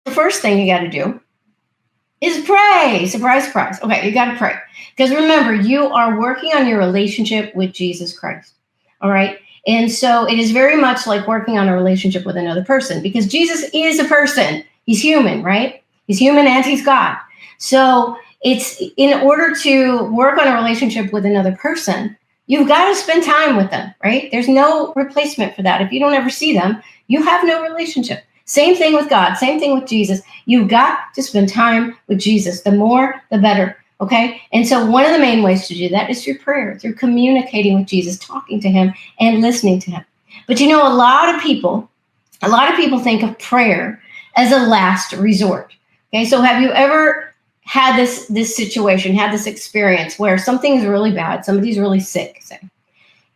The first thing you got to do is pray. Surprise, surprise. Okay, you got to pray. Because remember, you are working on your relationship with Jesus Christ. All right. And so it is very much like working on a relationship with another person because Jesus is a person. He's human, right? He's human and he's God. So it's in order to work on a relationship with another person, you've got to spend time with them, right? There's no replacement for that. If you don't ever see them, you have no relationship. Same thing with God, same thing with Jesus. You've got to spend time with Jesus. The more, the better. Okay. And so one of the main ways to do that is through prayer, through communicating with Jesus, talking to him and listening to him. But you know, a lot of people think of prayer as a last resort. Okay. So have you ever had this situation, had this experience where something is really bad, somebody's really sick, say,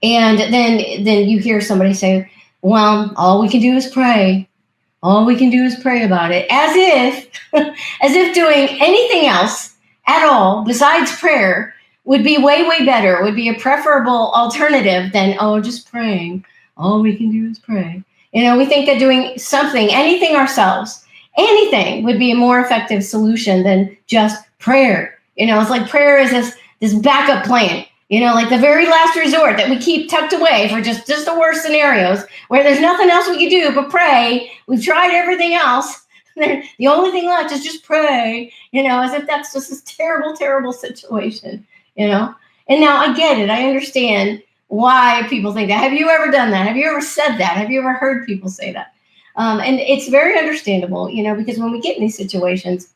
and then you hear somebody say, well, all we can do is pray. All we can do is pray about it, as if as if doing anything else at all besides prayer would be way, way better, would be a preferable alternative than, oh, just praying. All we can do is pray. You know, we think that doing something, anything ourselves, anything would be a more effective solution than just prayer. You know, it's like prayer is this backup plan, you know, like the very last resort that we keep tucked away for just the worst scenarios where there's nothing else we can do but pray. We've tried everything else. The only thing left is just pray, you know, as if that's just this terrible, terrible situation, you know. And now I get it. I understand why people think that. Have you ever done that? Have you ever said that? Have you ever heard people say that? And it's very understandable, you know, because when we get in these situations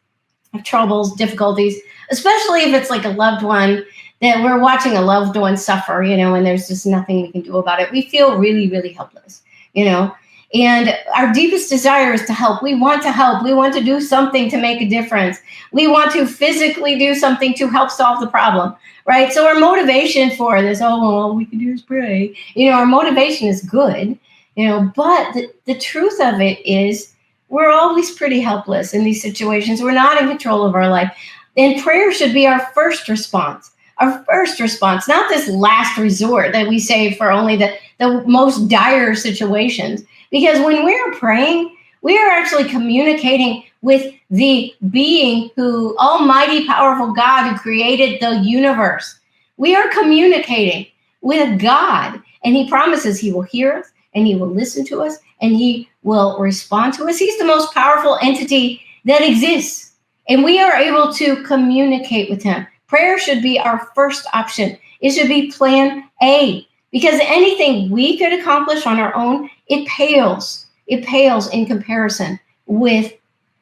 of troubles, difficulties, especially if it's like a loved one that we're watching a loved one suffer, you know, and there's just nothing we can do about it. We feel really, really helpless, you know, and our deepest desire is to help. We want to help. We want to do something to make a difference. We want to physically do something to help solve the problem, right? So our motivation for this, oh, well, all we can do is pray, you know, our motivation is good, you know, but the truth of it is we're always pretty helpless in these situations. We're not in control of our life. And prayer should be our first response. Our first response, not this last resort that we save for only the most dire situations. Because when we're praying, we are actually communicating with the being who, almighty, powerful God who created the universe. We are communicating with God, and he promises he will hear us, and he will listen to us, and he will respond to us. He's the most powerful entity that exists, and we are able to communicate with him. Prayer should be our first option. It should be plan A, because anything we could accomplish on our own, it pales. It pales in comparison with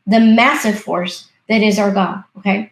the massive force that is our God, okay?